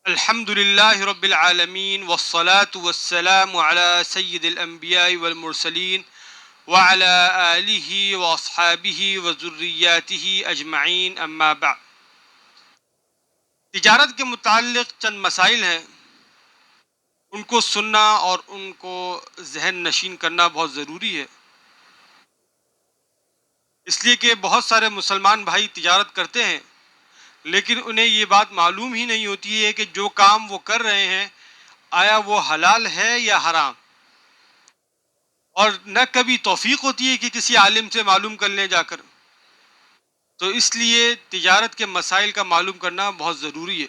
الحمد للہ رب العالمین والصلاة والسلام علی سید الانبیاء والمرسلین وعلی آلہ واصحابہ وذریاتہ اجمعین اما بعد۔ تجارت کے متعلق چند مسائل ہیں، ان کو سننا اور ان کو ذہن نشین کرنا بہت ضروری ہے، اس لیے کہ بہت سارے مسلمان بھائی تجارت کرتے ہیں لیکن انہیں یہ بات معلوم ہی نہیں ہوتی ہے کہ جو کام وہ کر رہے ہیں آیا وہ حلال ہے یا حرام، اور نہ کبھی توفیق ہوتی ہے کہ کسی عالم سے معلوم کر لیں جا کر۔ تو اس لیے تجارت کے مسائل کا معلوم کرنا بہت ضروری ہے۔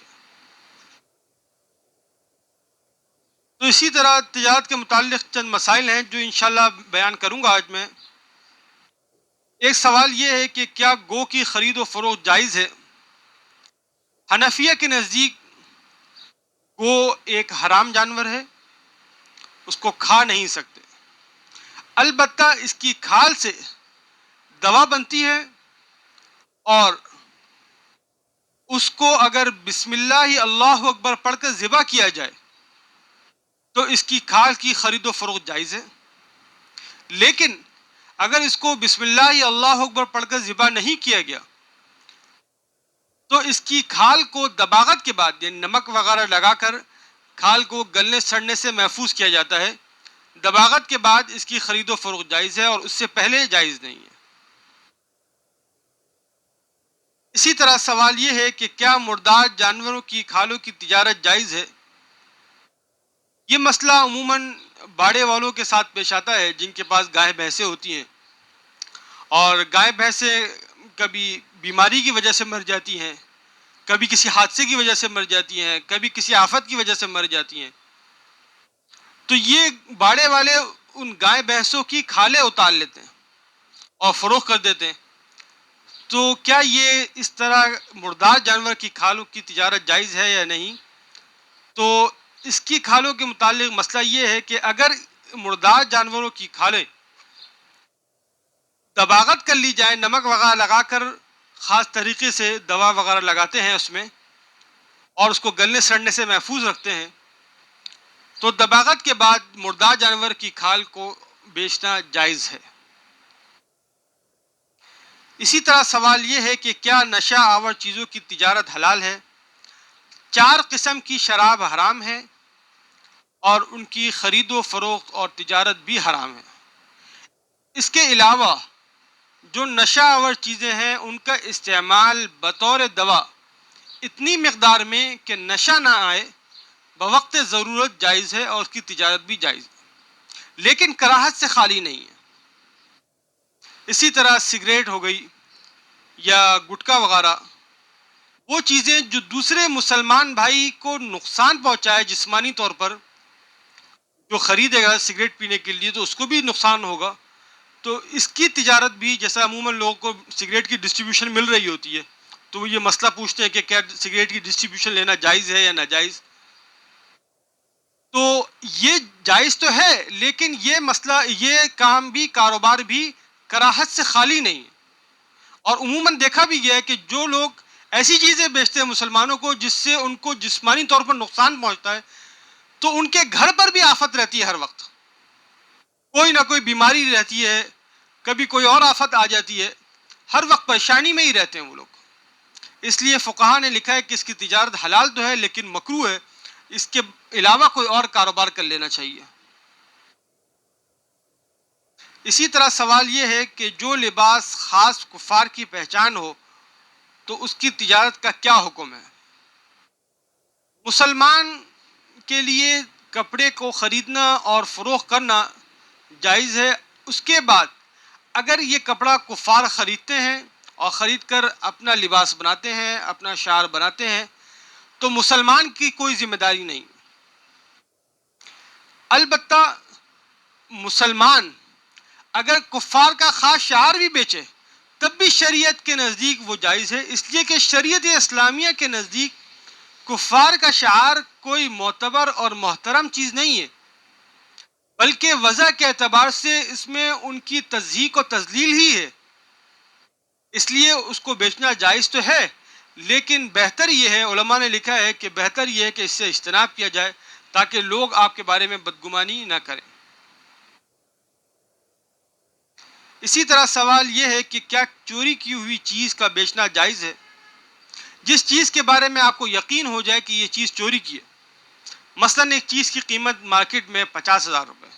تو اسی طرح تجارت کے متعلق چند مسائل ہیں جو انشاءاللہ بیان کروں گا آج میں۔ ایک سوال یہ ہے کہ کیا گو کی خرید و فروخت جائز ہے؟ حنفیہ کے نزدیک گو ایک حرام جانور ہے، اس کو کھا نہیں سکتے، البتہ اس کی کھال سے دوا بنتی ہے، اور اس کو اگر بسم اللہ اللہ اکبر پڑھ کر ذبح کیا جائے تو اس کی کھال کی خرید و فروخت جائز ہے۔ لیکن اگر اس کو بسم اللہ اللہ اکبر پڑھ کر ذبح نہیں کیا گیا تو اس کی کھال کو دباغت کے بعد یعنی نمک وغیرہ لگا کر کھال کو گلنے سڑنے سے محفوظ کیا جاتا ہے، دباغت کے بعد اس کی خرید و فروخت جائز ہے اور اس سے پہلے جائز نہیں ہے۔ اسی طرح سوال یہ ہے کہ کیا مردار جانوروں کی کھالوں کی تجارت جائز ہے؟ یہ مسئلہ عموماً باڑے والوں کے ساتھ پیش آتا ہے جن کے پاس گائے بھینسیں ہوتی ہیں، اور گائے بھینسیں کبھی بیماری کی وجہ سے مر جاتی ہیں، کبھی کسی حادثے کی وجہ سے مر جاتی ہیں، کبھی کسی آفت کی وجہ سے مر جاتی ہیں، تو یہ باڑے والے ان گائے بھینسوں کی کھالیں اتار لیتے ہیں اور فروخت کر دیتے ہیں۔ تو کیا یہ اس طرح مردار جانور کی کھالوں کی تجارت جائز ہے یا نہیں؟ تو اس کی کھالوں کے متعلق مسئلہ یہ ہے کہ اگر مردار جانوروں کی کھالیں دباغت کر لی جائے، نمک وغیرہ لگا کر خاص طریقے سے دوا وغیرہ لگاتے ہیں اس میں اور اس کو گلنے سڑنے سے محفوظ رکھتے ہیں، تو دباغت کے بعد مردار جانور کی کھال کو بیچنا جائز ہے۔ اسی طرح سوال یہ ہے کہ کیا نشہ آور چیزوں کی تجارت حلال ہے؟ 4 قسم کی شراب حرام ہے اور ان کی خرید و فروخت اور تجارت بھی حرام ہے۔ اس کے علاوہ جو نشہ آور چیزیں ہیں ان کا استعمال بطور دوا اتنی مقدار میں کہ نشہ نہ آئے بوقت ضرورت جائز ہے اور اس کی تجارت بھی جائز ہے، لیکن کراہت سے خالی نہیں ہے۔ اسی طرح سگریٹ ہو گئی یا گٹکا وغیرہ، وہ چیزیں جو دوسرے مسلمان بھائی کو نقصان پہنچائے جسمانی طور پر، جو خریدے گا سگریٹ پینے کے لیے تو اس کو بھی نقصان ہوگا، تو اس کی تجارت بھی، جیسا عموماً لوگوں کو سگریٹ کی ڈسٹریبیوشن مل رہی ہوتی ہے تو وہ یہ مسئلہ پوچھتے ہیں کہ کیا سگریٹ کی ڈسٹریبیوشن لینا جائز ہے یا ناجائز، تو یہ جائز تو ہے لیکن یہ مسئلہ، یہ کام بھی، کاروبار بھی کراہت سے خالی نہیں ہے۔ اور عموماً دیکھا بھی گیا ہے کہ جو لوگ ایسی چیزیں بیچتے ہیں مسلمانوں کو جس سے ان کو جسمانی طور پر نقصان پہنچتا ہے، تو ان کے گھر پر بھی آفت رہتی ہے، ہر وقت کوئی نہ کوئی بیماری رہتی ہے، کبھی کوئی اور آفت آ جاتی ہے، ہر وقت پریشانی میں ہی رہتے ہیں وہ لوگ۔ اس لیے فقہا نے لکھا ہے کہ اس کی تجارت حلال تو ہے لیکن مکروہ ہے، اس کے علاوہ کوئی اور کاروبار کر لینا چاہیے۔ اسی طرح سوال یہ ہے کہ جو لباس خاص کفار کی پہچان ہو تو اس کی تجارت کا کیا حکم ہے؟ مسلمان کے لیے کپڑے کو خریدنا اور فروخت کرنا جائز ہے، اس کے بعد اگر یہ کپڑا کفار خریدتے ہیں اور خرید کر اپنا لباس بناتے ہیں، اپنا شعار بناتے ہیں، تو مسلمان کی کوئی ذمہ داری نہیں۔ البتہ مسلمان اگر کفار کا خاص شعار بھی بیچے تب بھی شریعت کے نزدیک وہ جائز ہے، اس لیے کہ شریعت اسلامیہ کے نزدیک کفار کا شعار کوئی معتبر اور محترم چیز نہیں ہے، بلکہ وضع کے اعتبار سے اس میں ان کی تضحیک و تذلیل ہی ہے، اس لیے اس کو بیچنا جائز تو ہے لیکن بہتر یہ ہے، علماء نے لکھا ہے کہ بہتر یہ ہے کہ اس سے اجتناب کیا جائے تاکہ لوگ آپ کے بارے میں بدگمانی نہ کریں۔ اسی طرح سوال یہ ہے کہ کیا چوری کی ہوئی چیز کا بیچنا جائز ہے؟ جس چیز کے بارے میں آپ کو یقین ہو جائے کہ یہ چیز چوری کی ہے، مثلاً ایک چیز کی قیمت مارکیٹ میں 50,000 روپے،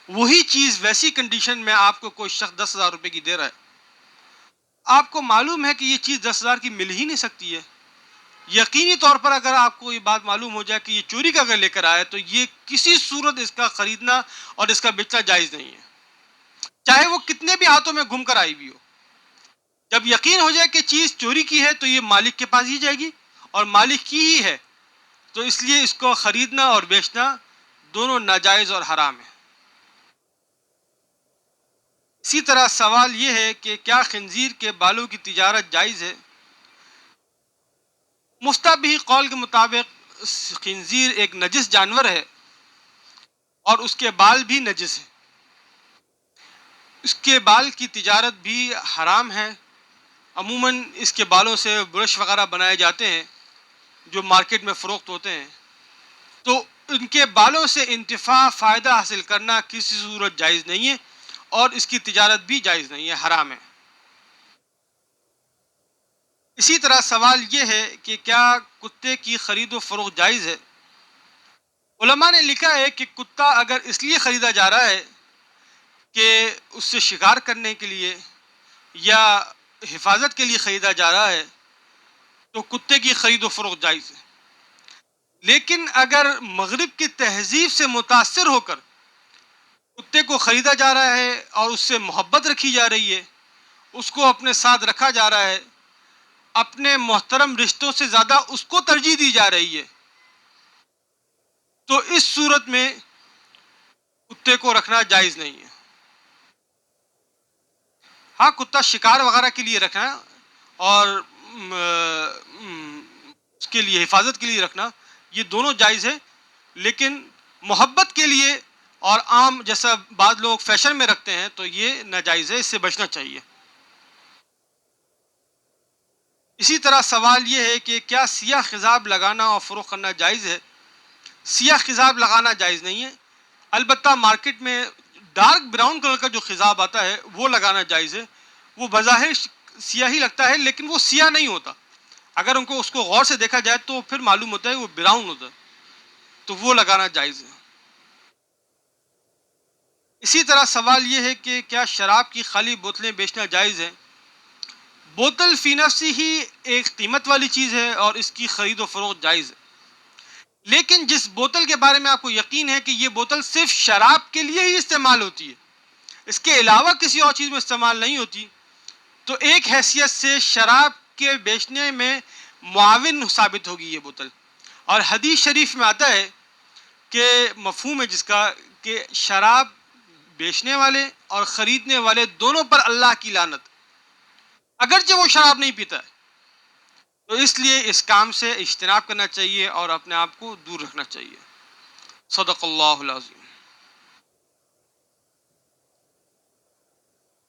وہی چیز ویسی کنڈیشن میں آپ کو کوئی شخص 10,000 روپے کی دے رہا ہے، آپ کو معلوم ہے کہ یہ چیز 10,000 کی مل ہی نہیں سکتی ہے، یقینی طور پر اگر آپ کو یہ بات معلوم ہو جائے کہ یہ چوری کا اگر لے کر آیا تو یہ کسی صورت اس کا خریدنا اور اس کا بیچنا جائز نہیں ہے، چاہے وہ کتنے بھی ہاتھوں میں گھوم کر آئی بھی ہو۔ جب یقین ہو جائے کہ چیز چوری کی ہے تو یہ مالک کے پاس ہی جائے گی، اور مالک کی ہی ہے، تو اس لیے اس کو خریدنا اور بیچنا دونوں ناجائز اور حرام ہے۔ اسی طرح سوال یہ ہے کہ کیا خنزیر کے بالوں کی تجارت جائز ہے؟ مستبی قول کے مطابق خنزیر ایک نجس جانور ہے اور اس کے بال بھی نجس ہیں، اس کے بال کی تجارت بھی حرام ہے۔ عموماً اس کے بالوں سے برش وغیرہ بنائے جاتے ہیں جو مارکیٹ میں فروخت ہوتے ہیں، تو ان کے بالوں سے انتفاع فائدہ حاصل کرنا کسی صورت جائز نہیں ہے، اور اس کی تجارت بھی جائز نہیں ہے، حرام ہے۔ اسی طرح سوال یہ ہے کہ کیا کتے کی خرید و فروخت جائز ہے؟ علماء نے لکھا ہے کہ کتا اگر اس لیے خریدا جا رہا ہے کہ اس سے شکار کرنے کے لیے یا حفاظت کے لیے خریدا جا رہا ہے تو کتے کی خرید و فروخت جائز ہے، لیکن اگر مغرب کی تہذیب سے متاثر ہو کر کتے کو خریدا جا رہا ہے اور اس سے محبت رکھی جا رہی ہے، اس کو اپنے ساتھ رکھا جا رہا ہے، اپنے محترم رشتوں سے زیادہ اس کو ترجیح دی جا رہی ہے، تو اس صورت میں کتے کو رکھنا جائز نہیں ہے۔ ہاں، کتا شکار وغیرہ کے لیے رکھنا اور اس کے لیے حفاظت کے لیے رکھنا یہ دونوں جائز ہے، لیکن محبت کے لیے اور عام جیسا بعض لوگ فیشن میں رکھتے ہیں تو یہ ناجائز ہے، اس سے بچنا چاہیے۔ اسی طرح سوال یہ ہے کہ کیا سیاہ خضاب لگانا اور فروخت کرنا جائز ہے؟ سیاہ خضاب لگانا جائز نہیں ہے، البتہ مارکیٹ میں ڈارک براؤن کلر کا جو خضاب آتا ہے وہ لگانا جائز ہے، وہ بظاہر سیاہ ہی لگتا ہے لیکن وہ سیاہ نہیں ہوتا، اگر ان کو اس کو غور سے دیکھا جائے تو پھر معلوم ہوتا ہے وہ براؤن ہوتا ہے، تو وہ لگانا جائز ہے۔ اسی طرح سوال یہ ہے کہ کیا شراب کی خالی بوتلیں بیچنا جائز ہے؟ بوتل فی نفسی ہی ایک قیمت والی چیز ہے اور اس کی خرید و فروخت جائز ہے، لیکن جس بوتل کے بارے میں آپ کو یقین ہے کہ یہ بوتل صرف شراب کے لیے ہی استعمال ہوتی ہے، اس کے علاوہ کسی اور چیز میں استعمال نہیں ہوتی، تو ایک حیثیت سے شراب کے بیچنے میں معاون ثابت ہوگی یہ بوتل، اور حدیث شریف میں آتا ہے کہ مفہوم ہے جس کا کہ شراب بیچنے والے اور خریدنے والے دونوں پر اللہ کی لعنت، اگرچہ وہ شراب نہیں پیتا ہے، تو اس لیے اس کام سے اجتناب کرنا چاہیے اور اپنے آپ کو دور رکھنا چاہیے۔ صدق اللہ العظیم۔